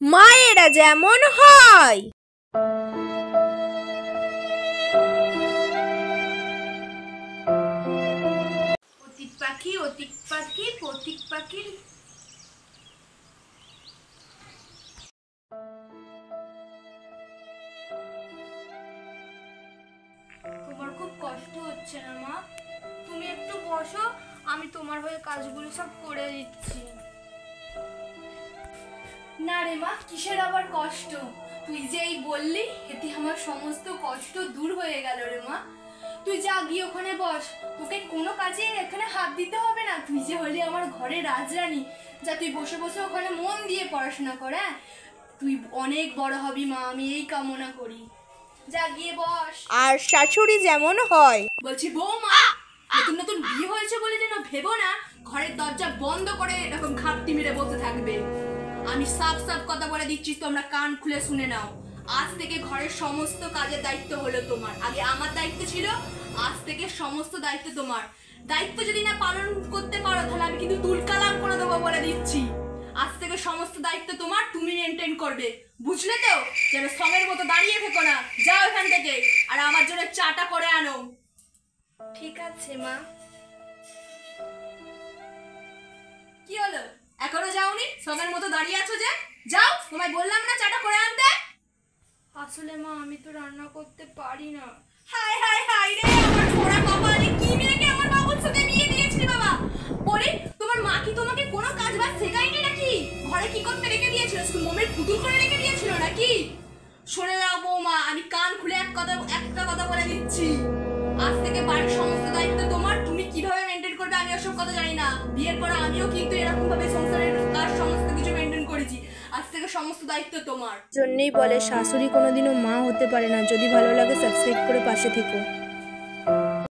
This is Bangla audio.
মায়েরা যেমন হয়। অতিক পাখি অতিক পাখি পতিক পাখির তোমার খুব কষ্ট হচ্ছে না মা? তুমি একটু বসো, আমি তোমার হয়ে কাজগুলো সব করে দিচ্ছি। না রে মা, কিসের আবার কষ্ট? তুই যেই বললি এতে আমার সমস্ত কষ্ট দূর হয়ে গেল রে মা। তুই যা গিয়ে ওখানে বস, তোকে কোনো কাজে এখানে হাত দিতে হবে না। তুই যে হলি আমার ঘরের রাজরানী, যা তুই বসে বসে ওখানে মন দিয়ে পড়াশোনা কর। হ্যাঁ, তুই অনেক বড় হবি মা, আমি এই কামনা করি। যা গিয়ে বস। আর শাশুড়ি যেমন হয়। বলছি বৌমা, নতুন নতুন বিয়ে হয়েছে বলে যেন ভেবো না ঘরের দরজা বন্ধ করে এরকম ঘাপটি মেরে বসে থাকবে। আমি সাফ সাফ কথা বলে দিচ্ছি, তোমরা কান খুলে শুনে নাও। আজ থেকে ঘরের সমস্ত কাজের দায়িত্ব হলো তোমার। আগে আমার দায়িত্ব ছিল, আজ থেকে সমস্ত দায়িত্ব তোমার। দায়িত্ব যদি না পালন করতে পারো তাহলে আমি কিন্তু তুলকালাম করে দেবো বলে দিচ্ছি। আজ থেকে সমস্ত দায়িত্ব তোমার, তুমি মেনটেন করবে, বুঝলে তো? যেন সমের মতো দাঁড়িয়ে থেকো না। যাও এখান থেকে, আর আমার জন্য চাটা করে আনো। ঠিক আছে মা। কি হলো, এখনো যাওনি? সমের মতো দাঁড়িয়ে আছো যে? যাও, তোমায় বললাম না চাটা করে আনতে? আসলে মা, আমি তো রান্না করতে পারি না। হায় হায় হায় রে, আমার পোড়া কপালে কি মেয়েকে আমার বাবুর সাথে বিয়ে দিয়েছিস বাবা? বলি, তোমার মা কি তোমাকে কোনো কাজ বাজ শেখায়নি নাকি? ঘরে কি করতে রেখে দিয়েছিল? শুধু মোমের পুতুল করে রেখে দিয়েছিল নাকি? শুনে নাও বৌমা, আমি কান খুলে একটা কথা বলে দিচ্ছি। আজ থেকে বাড়ির সমস্ত দায়িত্ব তোমার। তুমি কিভাবে মেনটেন করবে আমি ওসব কথা জানি না। বিয়ের পর আমিও কিন্তু এরকম ভাবে সংসারের কাজ সমস্ত কিছু মেনটেন করেছি। আজ থেকে সমস্ত দায়িত্ব তোমার। জন্যই বলে শাশুড়ি কোনোদিনও মা হতে পারে না। যদি ভালো লাগে সাবস্ক্রাইব করে পাশে থেকো।